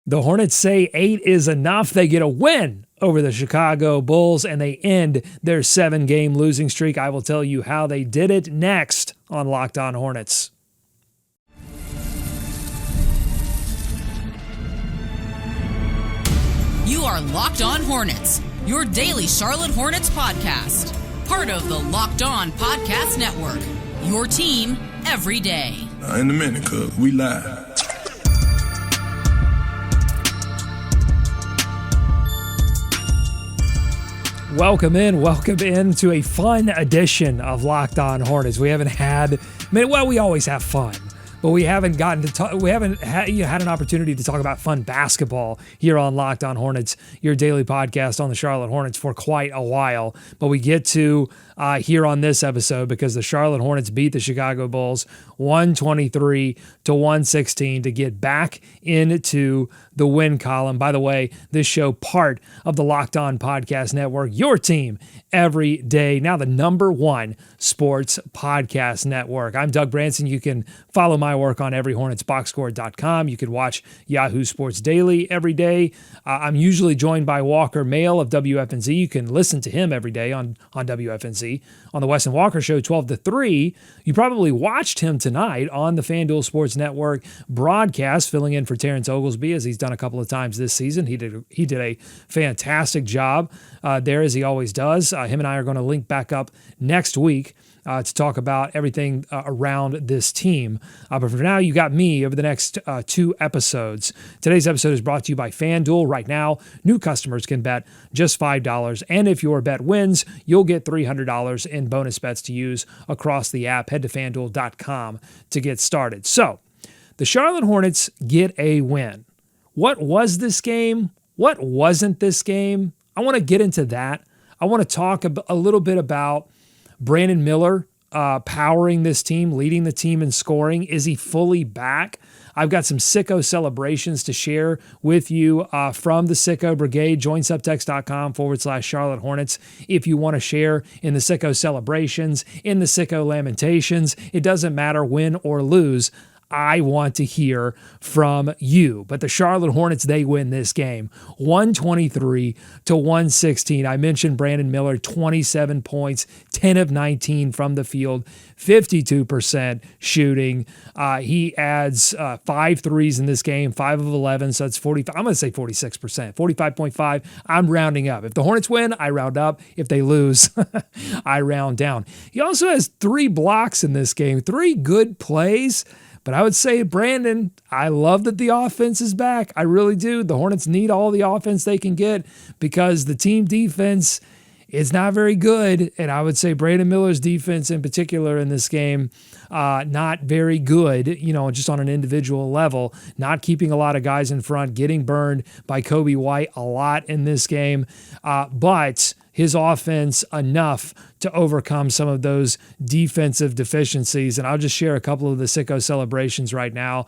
The Hornets say 8 is enough. They get a win over the Chicago Bulls, and they end their 7-game losing streak. I will tell you how they did it next on Locked On Hornets. You are Locked On Hornets, your daily Charlotte Hornets podcast. Part of the Locked On Podcast Network, your team every day. In a minute, cuz we live. Welcome in to a fun edition of Locked On Hornets. We haven't had, we always have fun, but we haven't gotten to talk. We haven't had an opportunity to talk about fun basketball here on Locked On Hornets, your daily podcast on the Charlotte Hornets, for quite a while. But we get to here on this episode because the Charlotte Hornets beat the Chicago Bulls 123-116 to get back into the win column. By the way, this show part of the Locked On Podcast Network, your team every day. Now the #1 sports podcast network. I'm Doug Branson. You can follow my work on everyhornetsboxscore.com. You can watch Yahoo Sports Daily every day. I'm usually joined by Walker Mail of WFNZ. You can listen to him every day on WFNZ. On the Wes and Walker Show, 12 to 3. You probably watched him tonight on the FanDuel Sports Network broadcast, filling in for Terrence Oglesby, as he's done a couple of times this season. He did a fantastic job there, as he always does. Him and I are going to link back up next week to talk about everything around this team. But for now, you got me over the next 2 episodes. Today's episode is brought to you by FanDuel. Right now, new customers can bet just $5. And if your bet wins, you'll get $300 in bonus bets to use across the app. Head to FanDuel.com to get started. So, the Charlotte Hornets get a win. What was this game? What wasn't this game? I want to get into that. I want to talk a little bit about Brandon Miller powering this team, leading the team in scoring. Is he fully back? I've got some sicko celebrations to share with you from the Sicko Brigade. Join subtext.com/Charlotte Hornets if you want to share in the sicko celebrations, in the sicko lamentations. It doesn't matter win or lose. I want to hear from you. But the Charlotte Hornets, they win this game 123-116. I mentioned Brandon Miller, 27 points, 10 of 19 from the field, 52% shooting. He adds 5 threes in this game, 5 of 11, so that's 45. I'm going to say 46%, 45.5. I'm rounding up. If the Hornets win, I round up. If they lose, I round down. He also has 3 blocks in this game, 3 good plays. But I would say, Brandon, I love that the offense is back. I really do. The Hornets need all the offense they can get because the team defense is not very good. And I would say Brandon Miller's defense in particular in this game, not very good, just on an individual level, not keeping a lot of guys in front, getting burned by Kobe White a lot in this game. But his offense enough to overcome some of those defensive deficiencies. And I'll just share a couple of the sicko celebrations right now.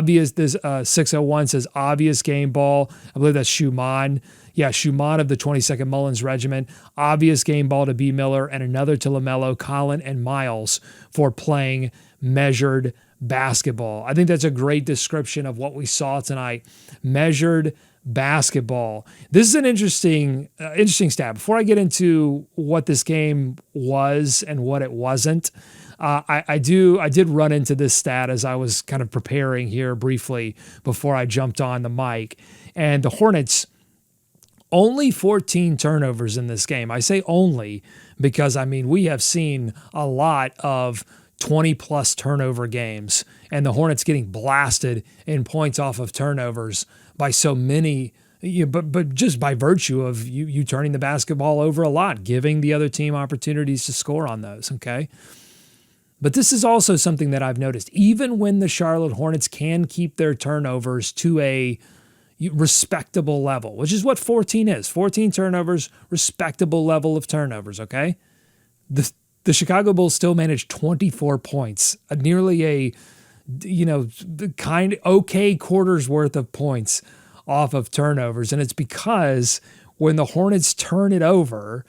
This 601 says obvious game ball. I believe that's Schumann. Yeah, Schumann of the 22nd Mullins Regiment. Obvious game ball to B. Miller, and another to LaMelo, Collin, and Miles for playing measured basketball. I think that's a great description of what we saw tonight. Measured basketball. This is an interesting stat. Before I get into what this game was and what it wasn't, I did run into this stat as I was kind of preparing here briefly before I jumped on the mic. And the Hornets, only 14 turnovers in this game. I say only because, we have seen a lot of 20-plus turnover games, and the Hornets getting blasted in points off of turnovers by so many, but just by virtue of you turning the basketball over a lot, giving the other team opportunities to score on those, okay? But this is also something that I've noticed. Even when the Charlotte Hornets can keep their turnovers to a respectable level, which is what 14 is. 14 turnovers, respectable level of turnovers, okay? The Chicago Bulls still managed 24 points, nearly okay quarter's worth of points off of turnovers. And it's because when the Hornets turn it over,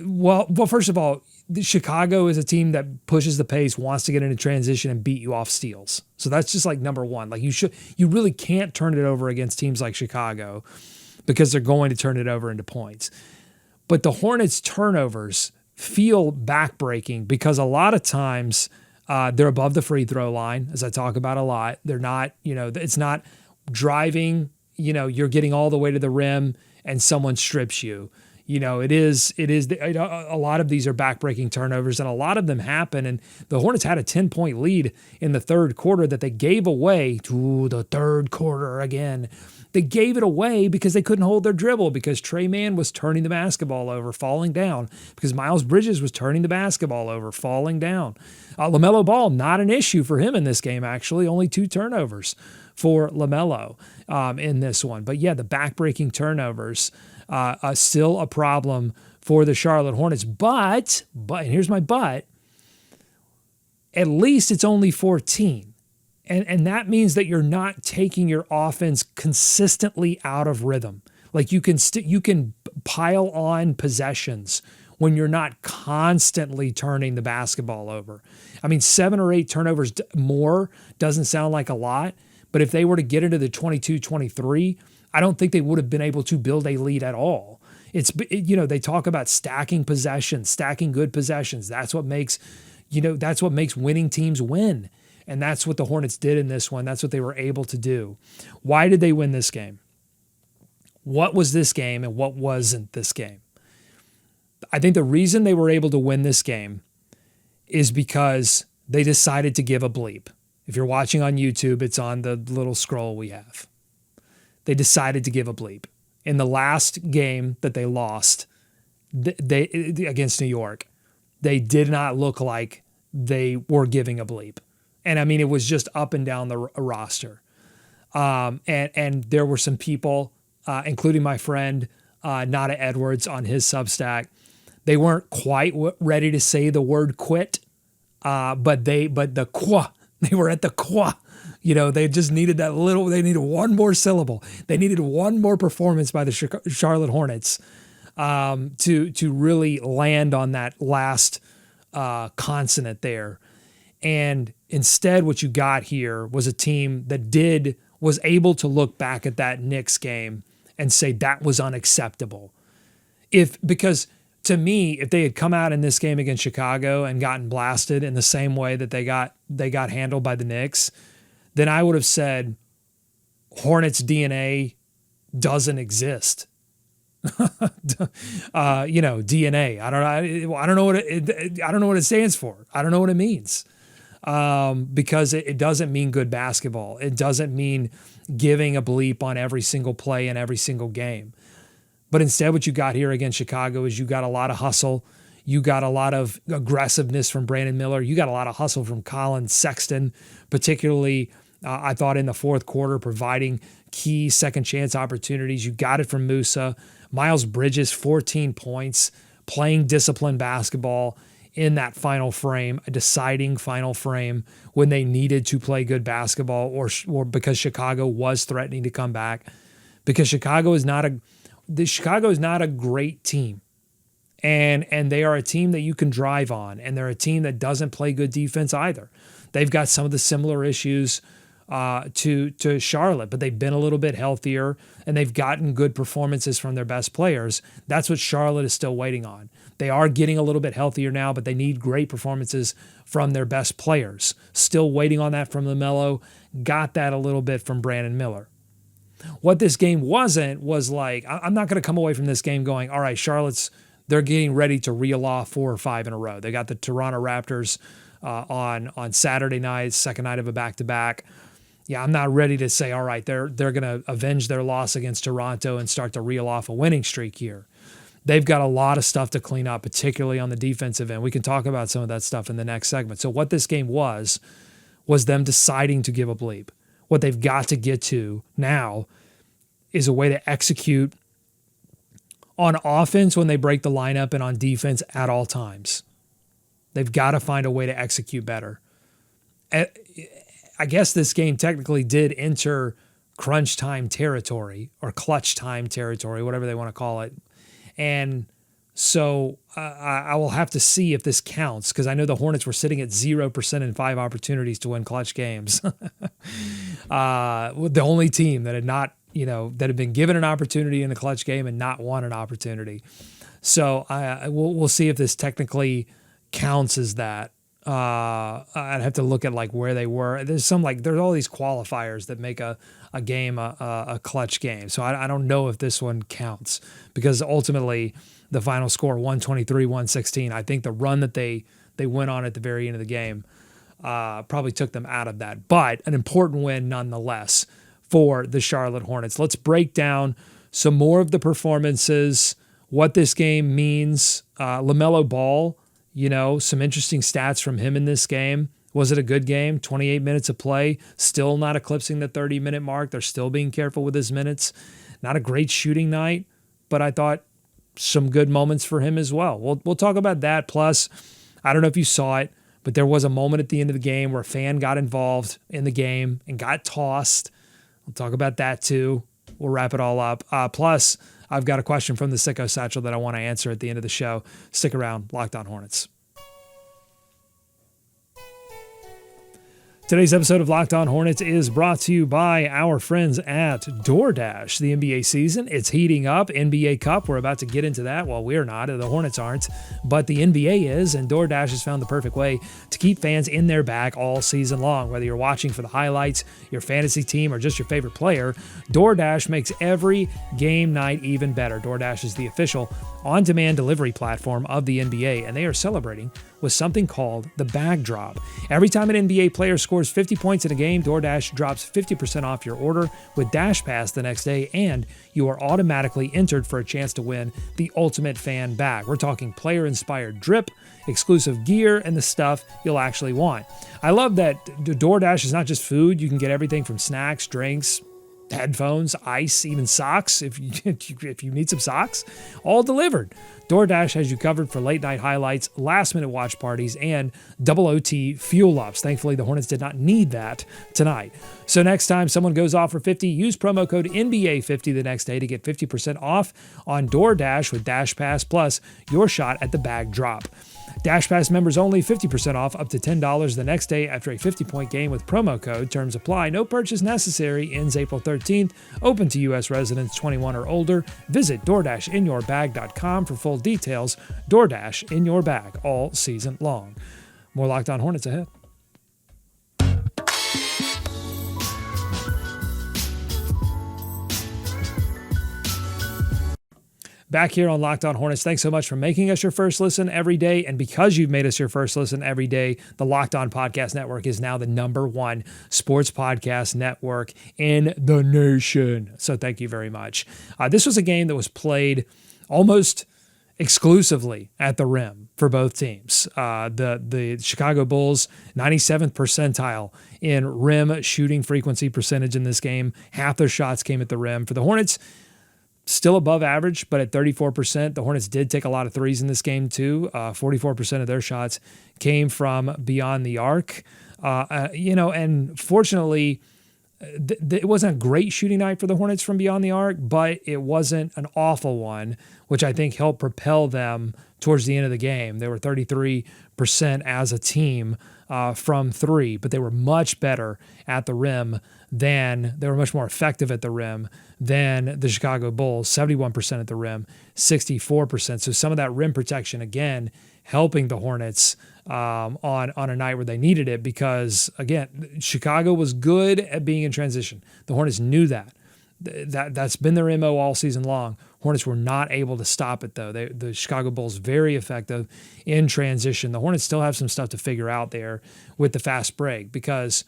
Well, first of all, Chicago is a team that pushes the pace, wants to get into transition and beat you off steals. So that's just like number one. Like you really can't turn it over against teams like Chicago because they're going to turn it over into points. But the Hornets' turnovers feel backbreaking because a lot of times they're above the free throw line, as I talk about a lot. They're not, it's not driving, you're getting all the way to the rim and someone strips you. It is a lot of these are backbreaking turnovers, and a lot of them happen. And the Hornets had a 10-point lead in the third quarter that they gave away to the third quarter again. They gave it away because they couldn't hold their dribble, because Trey Mann was turning the basketball over, falling down, because Miles Bridges was turning the basketball over, falling down. LaMelo Ball, not an issue for him in this game, actually. Only 2 turnovers for LaMelo in this one. But yeah, the backbreaking turnovers still a problem for the Charlotte Hornets. But, and here's my but, at least it's only 14. And that means that you're not taking your offense consistently out of rhythm. Like you can pile on possessions when you're not constantly turning the basketball over. I mean, 7 or 8 turnovers more doesn't sound like a lot, but if they were to get into the 22-23, I don't think they would have been able to build a lead at all. They talk about stacking possessions, stacking good possessions. That's what makes winning teams win. And that's what the Hornets did in this one. That's what they were able to do. Why did they win this game? What was this game and what wasn't this game? I think the reason they were able to win this game is because they decided to give a bleep. If you're watching on YouTube, it's on the little scroll we have. They decided to give a bleep. In the last game that they lost against New York, they did not look like they were giving a bleep. And I mean, it was just up and down the roster. And there were some people, including my friend Nada Edwards on his Substack. They weren't quite ready to say the word quit, but the qua, they were at the qua. They just needed they needed one more syllable. They needed one more performance by the Charlotte Hornets to really land on that last consonant there. And instead, what you got here was a team that was able to look back at that Knicks game and say that was unacceptable. Because to me, if they had come out in this game against Chicago and gotten blasted in the same way that they got handled by the Knicks, then I would have said Hornets DNA doesn't exist. DNA. I don't know what it stands for. I don't know what it means. Because it doesn't mean good basketball. It doesn't mean giving a bleep on every single play in every single game. But instead, what you got here against Chicago is you got a lot of hustle. You got a lot of aggressiveness from Brandon Miller. You got a lot of hustle from Collin Sexton, particularly, I thought, in the fourth quarter, providing key second chance opportunities. You got it from Musa. Miles Bridges, 14 points, playing disciplined basketball in that final frame, a deciding final frame when they needed to play good basketball, or because Chicago was threatening to come back, because Chicago is not a great team, and they are a team that you can drive on, and they're a team that doesn't play good defense either. They've got some of the similar issues to Charlotte, but they've been a little bit healthier and they've gotten good performances from their best players. That's what Charlotte is still waiting on. They are getting a little bit healthier now, but they need great performances from their best players. Still waiting on that from LaMelo. Got that a little bit from Brandon Miller. What this game wasn't was like, I'm not going to come away from this game going, all right, they're getting ready to reel off 4 or 5 in a row. They got the Toronto Raptors on Saturday night, second night of a back-to-back. Yeah, I'm not ready to say, all right, they're going to avenge their loss against Toronto and start to reel off a winning streak here. They've got a lot of stuff to clean up, particularly on the defensive end. We can talk about some of that stuff in the next segment. So what this game was them deciding to give a bleep. What they've got to get to now is a way to execute on offense when they break the lineup and on defense at all times. They've got to find a way to execute better. I guess this game technically did enter crunch time territory or clutch time territory, whatever they want to call it. And So I will have to see if this counts, because I know the Hornets were sitting at 0% in 5 opportunities to win clutch games. The only team that had not, that had been given an opportunity in a clutch game and not won an opportunity. So we'll see if this technically counts as that. I'd have to look at like where they were. There's all these qualifiers that make a game a clutch game. So I don't know if this one counts, because ultimately the final score 123-116. I think the run that they went on at the very end of the game probably took them out of that, but an important win nonetheless for the Charlotte Hornets. Let's break down some more of the performances, what this game means. LaMelo Ball, some interesting stats from him in this game. Was it a good game? 28 minutes of play, still not eclipsing the 30-minute mark. They're still being careful with his minutes. Not a great shooting night, but I thought some good moments for him as well. We'll talk about that. Plus, I don't know if you saw it, but there was a moment at the end of the game where a fan got involved in the game and got tossed. We'll talk about that too. We'll wrap it all up. Plus, I've got a question from the Sicko Satchel that I want to answer at the end of the show. Stick around. Locked On Hornets. Today's episode of Locked On Hornets is brought to you by our friends at DoorDash. The NBA season, it's heating up. NBA Cup, we're about to get into that. Well, we're not. The Hornets aren't. But the NBA is, and DoorDash has found the perfect way to keep fans in their bag all season long. Whether you're watching for the highlights, your fantasy team, or just your favorite player, DoorDash makes every game night even better. DoorDash is the official on-demand delivery platform of the NBA, and they are celebrating with something called the bag drop. Every time an NBA player scores 50 points in a game, DoorDash drops 50% off your order with Dash Pass the next day, and you are automatically entered for a chance to win the ultimate fan bag. We're talking player-inspired drip, exclusive gear, and the stuff you'll actually want. I love that DoorDash is not just food. You can get everything from snacks, drinks, headphones, ice, even socks, if you need some socks, all delivered. DoorDash has you covered for late night highlights, last minute watch parties, and double OT fuel ups. Thankfully, the Hornets did not need that tonight. So next time someone goes off for 50, use promo code NBA50 the next day to get 50% off on DoorDash with Dash Pass plus your shot at the bag drop. Dash Pass members only, 50% off up to $10 the next day after a 50-point game with promo code. Terms apply. No purchase necessary. Ends April 13th. Open to U.S. residents 21 or older. Visit DoorDashInYourBag.com for full details. DoorDash in your bag all season long. More Locked On Hornets ahead. Back here on Locked On Hornets, thanks so much for making us your first listen every day. And because you've made us your first listen every day, the Locked On Podcast Network is now the #1 sports podcast network in the nation. So thank you very much. This was a game that was played almost exclusively at the rim for both teams. The Chicago Bulls, 97th percentile in rim shooting frequency percentage in this game. Half their shots came at the rim. For the Hornets, still above average, but at 34%. The Hornets did take a lot of threes in this game too. 44% of their shots came from beyond the arc. And fortunately, it wasn't a great shooting night for the Hornets from beyond the arc, but it wasn't an awful one, which I think helped propel them towards the end of the game. They were 33% as a team from three, but they were much better at the rim they were much more effective at the rim than the Chicago Bulls, 71% at the rim, 64%. So some of that rim protection, again, helping the Hornets on a night where they needed it, because, again, Chicago was good at being in transition. The Hornets knew that. That's been their MO all season long. Hornets were not able to stop it, though. The Chicago Bulls very effective in transition. The Hornets still have some stuff to figure out there with the fast break, because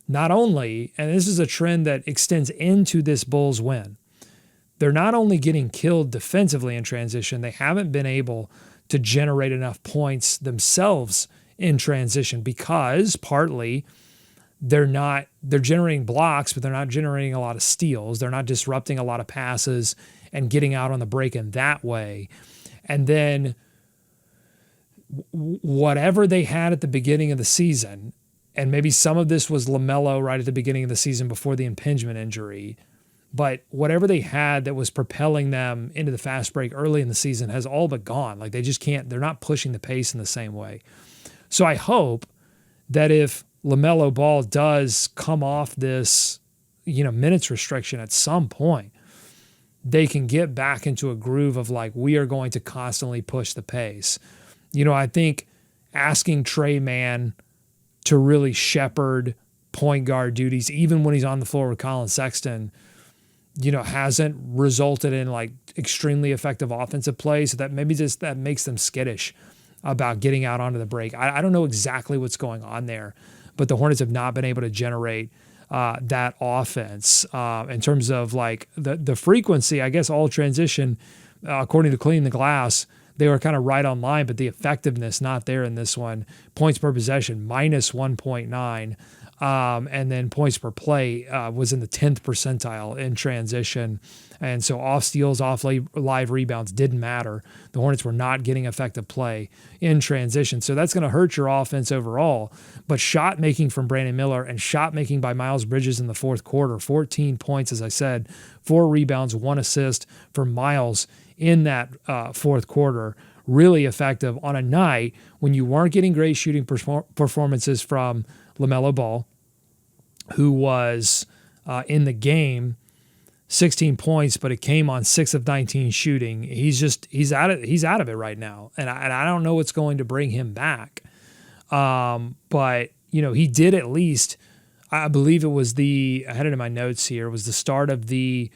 not only, and this is a trend that extends into this Bulls win, they're not only getting killed defensively in transition, they haven't been able to generate enough points themselves in transition, because partly they're generating blocks, but they're not generating a lot of steals. They're not disrupting a lot of passes and getting out on the break in that way. And then whatever they had at the beginning of the season, and maybe some of this was LaMelo right at the beginning of the season before the impingement injury, But whatever they had that was propelling them into the fast break early in the season has all but gone. Like they just can't, they're not pushing the pace in the same way. So I hope that if LaMelo Ball does come off this, minutes restriction at some point, they can get back into a groove of like, we are going to constantly push the pace. I think asking Trey Mann to really shepherd point guard duties, even when he's on the floor with Collin Sexton, hasn't resulted in like extremely effective offensive plays. So that maybe just that makes them skittish about getting out onto the break. I don't know exactly what's going on there, but the Hornets have not been able to generate that offense in terms of like the frequency. I guess all transition, according to Cleaning the Glass, they were kind of right on line, but the effectiveness not there in this one. Points per possession, minus 1.9. And then points per play was in the 10th percentile in transition. And so off steals, off live rebounds didn't matter. The Hornets were not getting effective play in transition. So that's going to hurt your offense overall. But shot making from Brandon Miller and shot making by Miles Bridges in the fourth quarter, 14 points, as I said, 4 rebounds, 1 assist for Miles in that fourth quarter. Really effective on a night when you weren't getting great shooting performances from LaMelo Ball, who was in the game 16 points, but it came on 6 of 19 shooting. He's out of it right now, and I don't know what's going to bring him back. But he did at least. I believe it was I had it in my notes here. It was the start of the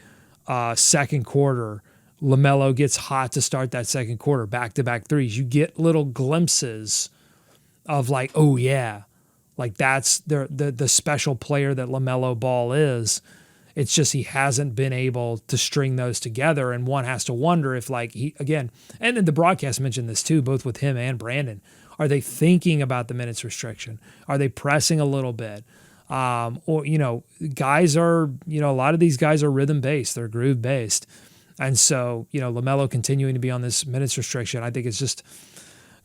second quarter. LaMelo gets hot to start that second quarter, back-to-back threes. You get little glimpses of like, oh yeah, like that's the special player that LaMelo Ball is. It's just he hasn't been able to string those together, and one has to wonder if like he again. And then the broadcast mentioned this too, both with him and Brandon. Are they thinking about the minutes restriction? Are they pressing a little bit? Or guys are a lot of these guys are rhythm based, they're groove based. And so, LaMelo continuing to be on this minutes restriction, I think it's just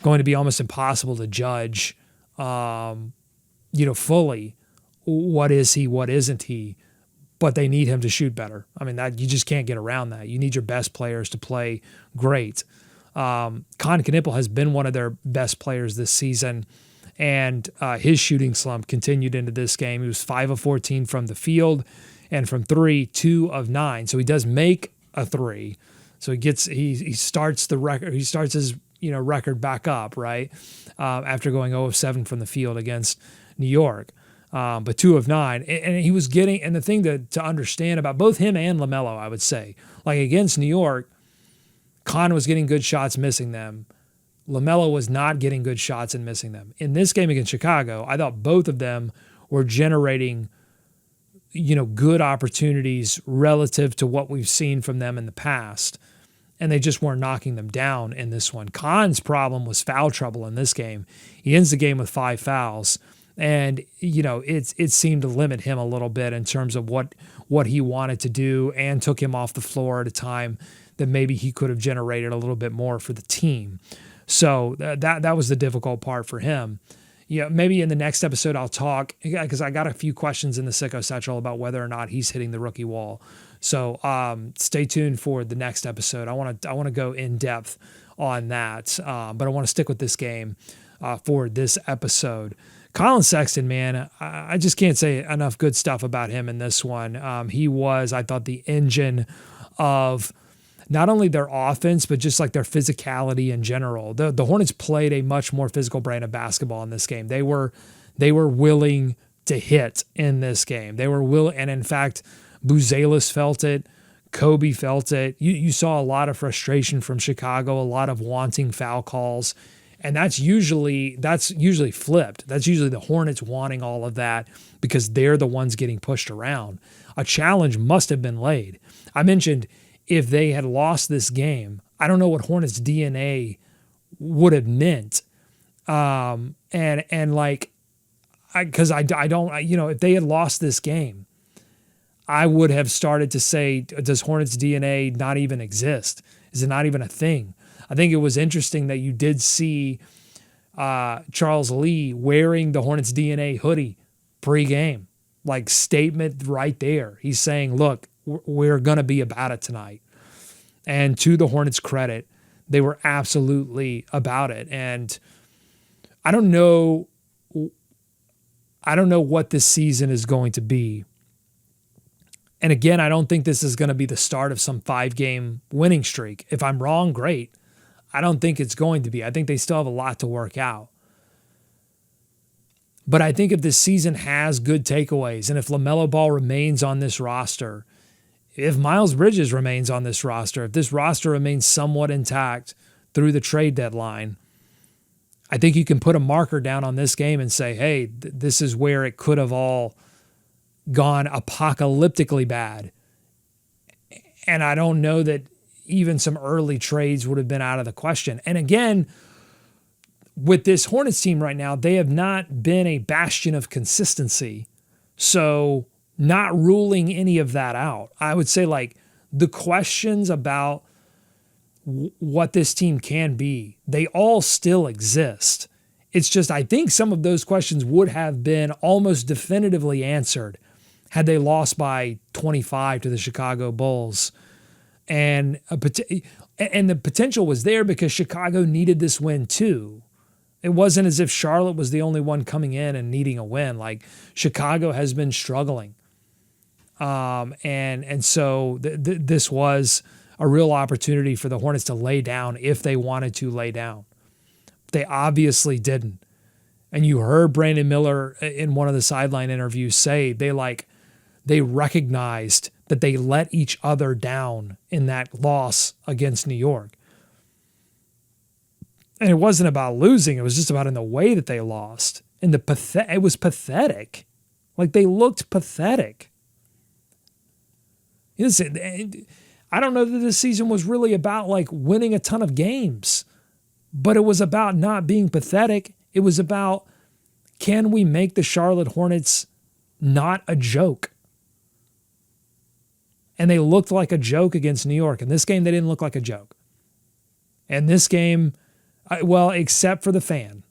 going to be almost impossible to judge, fully what is he, what isn't he. But they need him to shoot better. I mean, that you just can't get around that. You need your best players to play great. Con Knippel has been one of their best players this season, and his shooting slump continued into this game. He was 5 of 14 from the field, and from 3, 2 of 9. So he does make a 3. So he starts the record. He starts his record back up, right, after going 0 of 7 from the field against New York. But 2 of 9, and he was getting. And the thing to understand about both him and LaMelo, I would say, like against New York, Con was getting good shots, missing them. LaMelo was not getting good shots and missing them. In this game against Chicago, I thought both of them were generating good opportunities relative to what we've seen from them in the past. And they just weren't knocking them down in this one. Con's problem was foul trouble in this game. He ends the game with 5 fouls. And, it seemed to limit him a little bit in terms of what he wanted to do, and took him off the floor at a time that maybe he could have generated a little bit more for the team. So that was the difficult part for him. Maybe in the next episode I'll talk, because I got a few questions in the Sicko Satchel about whether or not he's hitting the rookie wall. So stay tuned for the next episode. I want to go in depth on that, but I want to stick with this game for this episode. Collin Sexton, man, I just can't say enough good stuff about him in this one. He was, I thought, the engine of not only their offense, but just like their physicality in general. The Hornets played a much more physical brand of basketball in this game. They were willing to hit in this game. They were willing, and in fact, Buzelis felt it. Kobe felt it. You saw a lot of frustration from Chicago, a lot of wanting foul calls. And that's usually flipped. That's usually the Hornets wanting all of that because they're the ones getting pushed around. A challenge must have been laid. I mentioned if they had lost this game, I don't know what Hornets DNA would have meant. If they had lost this game, I would have started to say, does Hornets DNA not even exist? Is it not even a thing? I think it was interesting that you did see Charles Lee wearing the Hornets DNA hoodie pre-game, like statement right there. He's saying, look, we're going to be about it tonight. And to the Hornets' credit, they were absolutely about it. And I don't know what this season is going to be. And again, I don't think this is going to be the start of some 5-game winning streak. If I'm wrong, great. I don't think it's going to be. I think they still have a lot to work out. But I think if this season has good takeaways, and if LaMelo Ball remains on this roster, if Miles Bridges remains on this roster, if this roster remains somewhat intact through the trade deadline, I think you can put a marker down on this game and say, hey, this is where it could have all gone apocalyptically bad. And I don't know that even some early trades would have been out of the question. And again, with this Hornets team right now, they have not been a bastion of consistency. So not ruling any of that out. I would say like the questions about what this team can be, they all still exist. It's just, I think some of those questions would have been almost definitively answered had they lost by 25 to the Chicago Bulls. And the potential was there because Chicago needed this win too. It wasn't as if Charlotte was the only one coming in and needing a win. Like Chicago has been struggling. And so this was a real opportunity for the Hornets to lay down if they wanted to lay down. They obviously didn't. And you heard Brandon Miller in one of the sideline interviews say they recognized that they let each other down in that loss against New York. And it wasn't about losing. It was just about in the way that they lost. And it was pathetic. Like they looked pathetic. Listen, I don't know that this season was really about like winning a ton of games, but it was about not being pathetic. It was about, can we make the Charlotte Hornets not a joke? And they looked like a joke against New York. In this game, they didn't look like a joke. And this game, well, except for the fan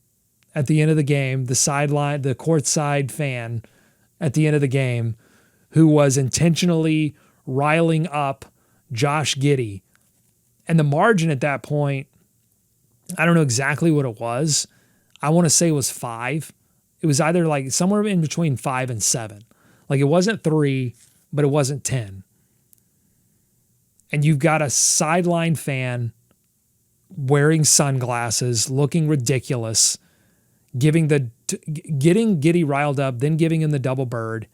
at the end of the game, the courtside fan at the end of the game, who was intentionally riling up Josh Giddey. And the margin at that point, I don't know exactly what it was. I want to say it was 5. It was either like somewhere in between 5 and 7. Like it wasn't 3, but it wasn't 10. And you've got a sideline fan wearing sunglasses, looking ridiculous, getting Giddey riled up, then giving him the double bird.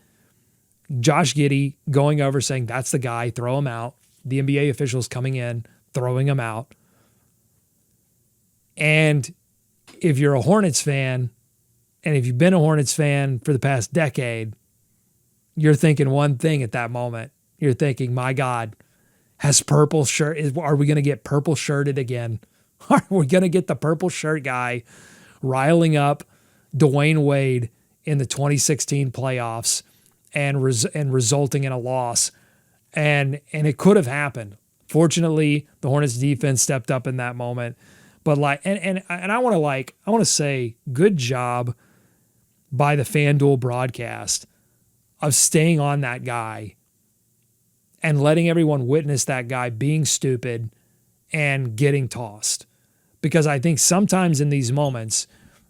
Josh Giddey going over saying, that's the guy, throw him out. The NBA officials coming in, throwing him out. And if you're a Hornets fan, and if you've been a Hornets fan for the past decade, you're thinking one thing at that moment. You're thinking, my God, are we going to get purple shirted again? Are we going to get the purple shirt guy riling up Dwayne Wade in the 2016 playoffs and resulting in a loss? And it could have happened. Fortunately, the Hornets defense stepped up in that moment. But I want to say good job by the FanDuel broadcast of staying on that guy and letting everyone witness that guy being stupid and getting tossed. Because I think sometimes in these moments,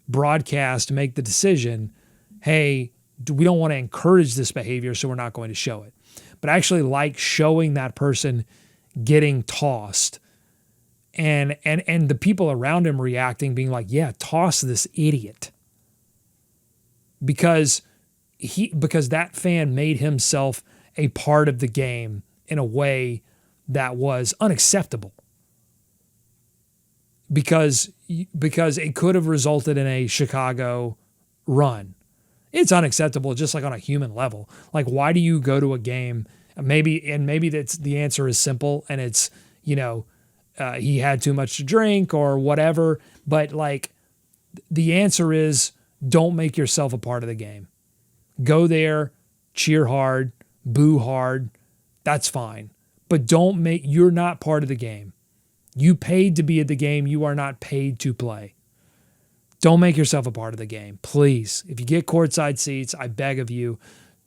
broadcast make the decision, hey, we don't want to encourage this behavior, so we're not going to show it. But I actually like showing that person getting tossed and the people around him reacting, being like, yeah, toss this idiot. Because that fan made himself a part of the game in a way that was unacceptable. Because it could have resulted in a Chicago run. It's unacceptable just like on a human level. Like, why do you go to a game? Maybe that's the answer is simple and it's, he had too much to drink or whatever. But like the answer is, don't make yourself a part of the game. Go there, cheer hard, boo hard. That's fine. But you're not part of the game. You paid to be at the game. You are not paid to play. Don't make yourself a part of the game. Please. If you get courtside seats, I beg of you,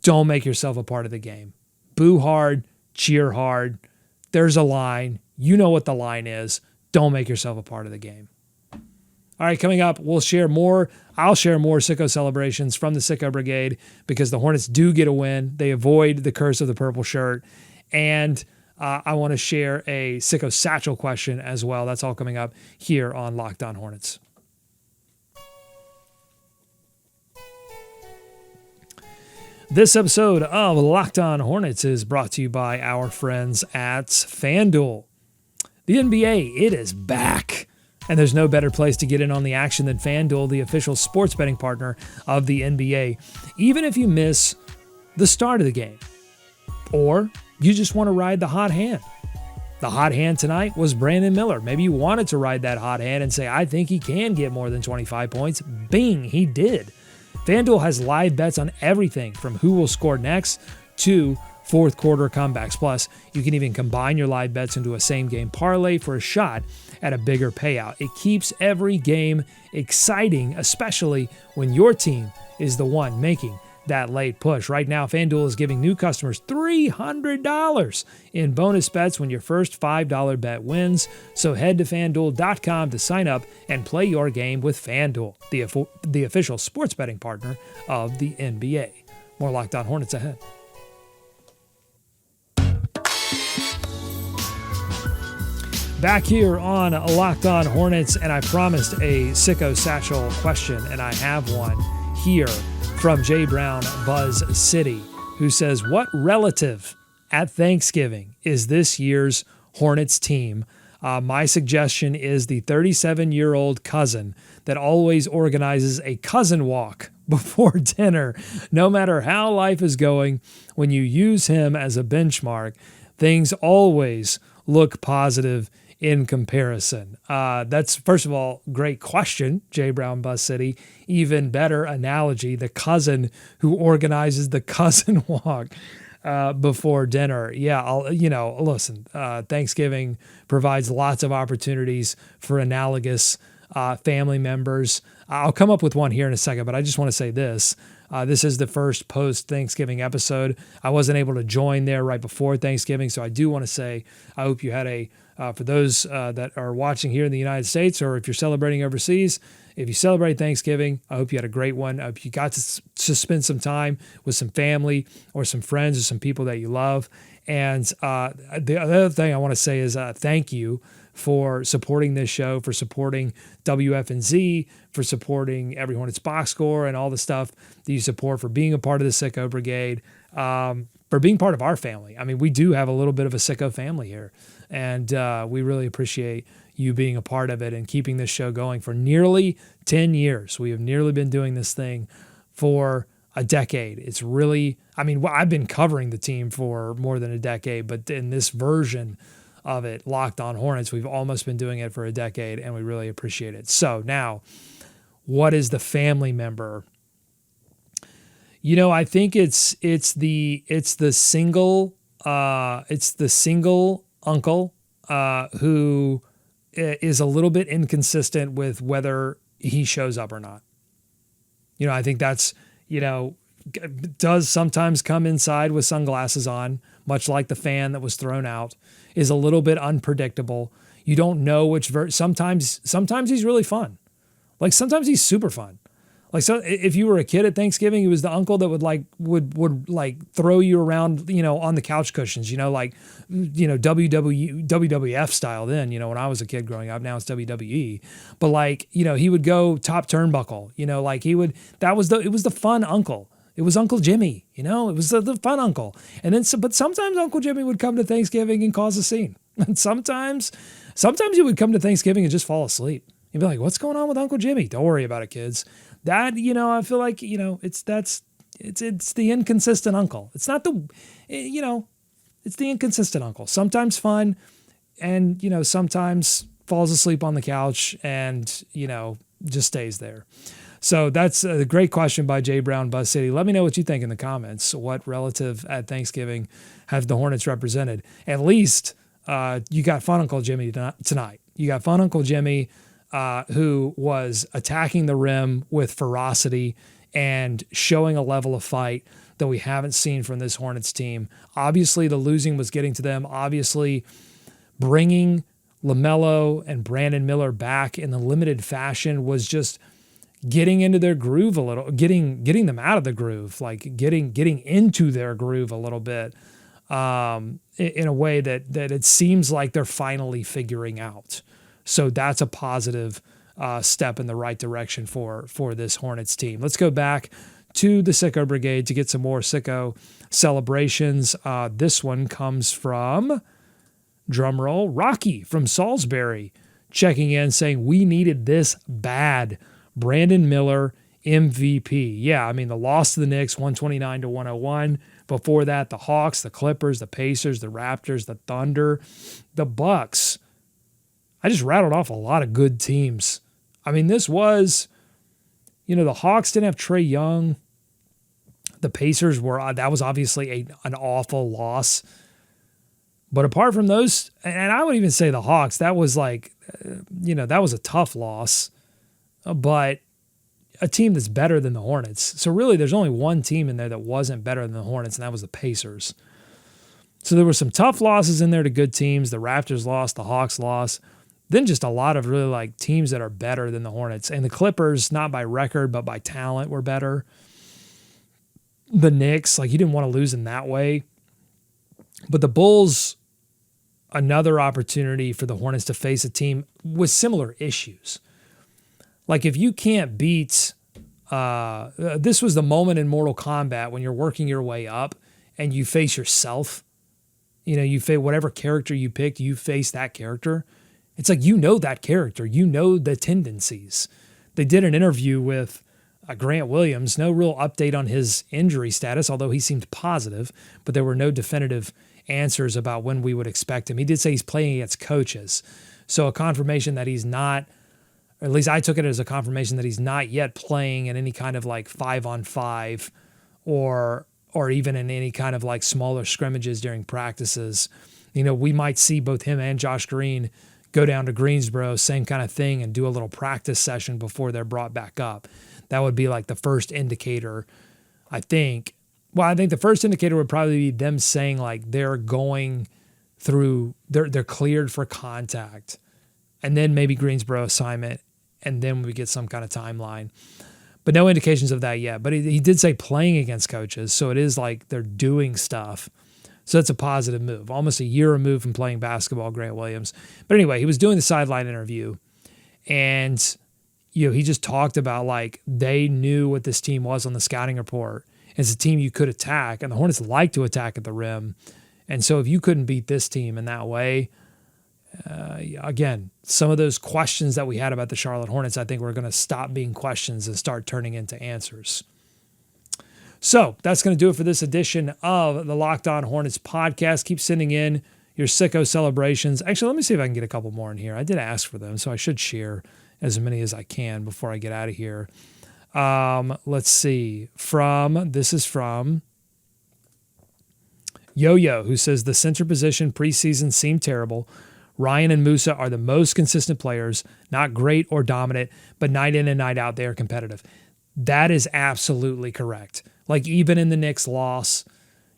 don't make yourself a part of the game. Boo hard, cheer hard. There's a line. You know what the line is. Don't make yourself a part of the game. All right, coming up, I'll share more Sicko celebrations from the Sicko Brigade because the Hornets do get a win. They avoid the curse of the purple shirt. And I want to share a Sicko Satchel question as well. That's all coming up here on Locked On Hornets. This episode of Locked On Hornets is brought to you by our friends at FanDuel. The NBA, it is back. And there's no better place to get in on the action than FanDuel, the official sports betting partner of the NBA. Even if you miss the start of the game, or you just want to ride the hot hand. The hot hand tonight was Brandon Miller. Maybe you wanted to ride that hot hand and say, I think he can get more than 25 points. Bing, he did. FanDuel has live bets on everything from who will score next to fourth quarter comebacks. Plus, you can even combine your live bets into a same-game parlay for a shot at a bigger payout. It keeps every game exciting, especially when your team is the one making that late push. Right now, FanDuel is giving new customers $300 in bonus bets when your first $5 bet wins. So head to FanDuel.com to sign up and play your game with FanDuel, the official sports betting partner of the NBA. More Locked On Hornets ahead. Back here on Locked On Hornets, and I promised a Sicko Satchel question, and I have one here from J. Brown Buzz City, who says, what relative at Thanksgiving is this year's Hornets team? My suggestion is the 37-year-old cousin that always organizes a cousin walk before dinner. No matter how life is going, when you use him as a benchmark, things always look positive in comparison. That's, first of all, great question, J. Brown Bus City. Even better analogy, the cousin who organizes the cousin walk before dinner. Yeah, listen, Thanksgiving provides lots of opportunities for analogous family members. I'll come up with one here in a second, but I just want to say this. This is the first post-Thanksgiving episode. I wasn't able to join there right before Thanksgiving, so I do want to say I hope you had for those that are watching here in the United States, or if you're celebrating overseas, if you celebrate Thanksgiving, I hope you had a great one. I hope you got to spend some time with some family or some friends or some people that you love. And the other thing I want to say is thank you for supporting this show, for supporting WFNZ, for supporting Every Hornets Box Score and all the stuff that you support, for being a part of the Sicko Brigade, for being part of our family. I mean, we do have a little bit of a Sicko family here, and we really appreciate you being a part of it and keeping this show going for nearly 10 years. We have nearly been doing this thing for a decade. It's really, I've been covering the team for more than a decade, but in this version of it, Locked On Hornets, we've almost been doing it for a decade, and we really appreciate it. So now, what is the family member? I think it's the single uncle who is a little bit inconsistent with whether he shows up or not. I think that's, does sometimes come inside with sunglasses on, much like the fan that was thrown out, is a little bit unpredictable. You don't know which sometimes he's really fun. Like sometimes he's super fun. Like, so if you were a kid at Thanksgiving, he was the uncle that would throw you around, on the couch cushions, WWF style then, when I was a kid growing up. Now it's WWE. But he would go top turnbuckle, it was the fun uncle. It was Uncle Jimmy, it was the fun uncle. And then, but sometimes Uncle Jimmy would come to Thanksgiving and cause a scene. And sometimes he would come to Thanksgiving and just fall asleep. You'd be like, what's going on with Uncle Jimmy? Don't worry about it, kids. That, I feel like, it's the inconsistent uncle. It's not it's the inconsistent uncle. Sometimes fun and, sometimes falls asleep on the couch and, just stays there. So that's a great question by J. Brown Buzz City. Let me know what you think in the comments. What relative at Thanksgiving have the Hornets represented? At least you got fun Uncle Jimmy tonight. You got fun Uncle Jimmy who was attacking the rim with ferocity and showing a level of fight that we haven't seen from this Hornets team. Obviously, the losing was getting to them. Obviously, bringing LaMelo and Brandon Miller back in the limited fashion was just getting into their groove a little, getting them out of the groove, like getting into their groove a little bit, in a way that it seems like they're finally figuring out. So that's a positive step in the right direction for this Hornets team. Let's go back to the Sicko Brigade to get some more Sicko celebrations. This one comes from, drumroll, Rocky from Salisbury, checking in saying, "We needed this bad. Brandon Miller, MVP." Yeah, I mean, the loss to the Knicks, 129-101. Before that, the Hawks, the Clippers, the Pacers, the Raptors, the Thunder, the Bucks. I just rattled off a lot of good teams. I mean, this was, the Hawks didn't have Trae Young. The Pacers that was obviously an awful loss. But apart from those, and I would even say the Hawks, that was like, that was a tough loss. But a team that's better than the Hornets. So really, there's only one team in there that wasn't better than the Hornets, and that was the Pacers. So there were some tough losses in there to good teams. The Raptors lost, the Hawks lost. Then just a lot of really like teams that are better than the Hornets. And the Clippers, not by record, but by talent, were better. The Knicks, like you didn't want to lose in that way. But the Bulls, another opportunity for the Hornets to face a team with similar issues. Like if you can't beat, this was the moment in Mortal Kombat when you're working your way up and you face yourself. You face whatever character you picked, you face that character. It's like that character, the tendencies. They did an interview with Grant Williams, no real update on his injury status, although he seemed positive, but there were no definitive answers about when we would expect him. He did say he's playing against coaches. So a confirmation that he's not, or at least I took it as a confirmation that he's not yet playing in any kind of like 5-on-5 or even in any kind of like smaller scrimmages during practices. We might see both him and Josh Green go down to Greensboro, same kind of thing, and do a little practice session before they're brought back up. That would be like the first indicator, I think. Well, I think the first indicator would probably be them saying like they're going through, they're cleared for contact, and then maybe Greensboro assignment, and then we get some kind of timeline. But no indications of that yet. But he did say playing against coaches, so it is like they're doing stuff. So that's a positive move. Almost a year removed from playing basketball, Grant Williams. But anyway, he was doing the sideline interview, and he just talked about like they knew what this team was on the scouting report. It's a team you could attack, and the Hornets like to attack at the rim. And so if you couldn't beat this team in that way, again, some of those questions that we had about the Charlotte Hornets, I think we're going to stop being questions and start turning into answers. So that's going to do it for this edition of the Locked On Hornets podcast. Keep sending in your sicko celebrations. Actually, let me see if I can get a couple more in here. I did ask for them, so I should share as many as I can before I get out of here. Let's see. This is from Yo-Yo, who says the center position preseason seemed terrible. Ryan and Musa are the most consistent players, not great or dominant, but night in and night out, they are competitive. That is absolutely correct. Like even in the Knicks loss,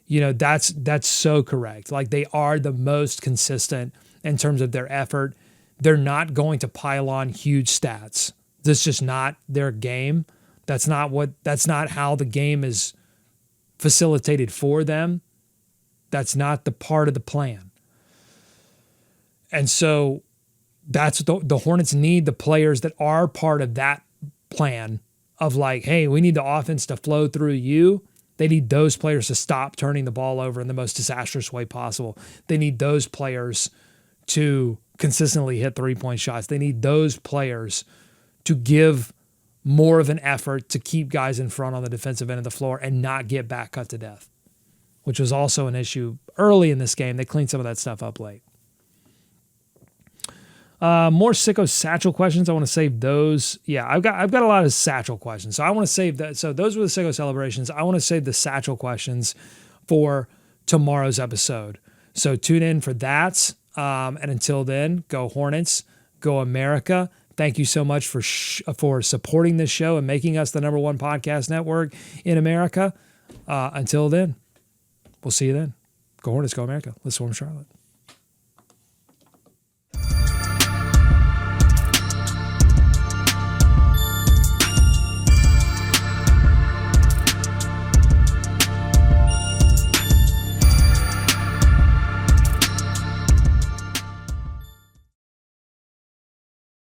that's so correct. Like they are the most consistent in terms of their effort. They're not going to pile on huge stats. That's just not their game. That's not how the game is facilitated for them. That's not the part of the plan. And so that's the Hornets need the players that are part of that plan of like, hey, we need the offense to flow through you. They need those players to stop turning the ball over in the most disastrous way possible. They need those players to consistently hit three-point shots. They need those players to give more of an effort to keep guys in front on the defensive end of the floor and not get back cut to death, which was also an issue early in this game. They cleaned some of that stuff up late. More sicko satchel questions. I want to save those. Yeah, I've got a lot of satchel questions. So I want to save that. So those were the sicko celebrations. I want to save the satchel questions for tomorrow's episode. So tune in for that. And until then, go Hornets, go America. Thank you so much for supporting this show and making us the #1 podcast network in America. Until then, we'll see you then. Go Hornets, go America. Let's swarm Charlotte.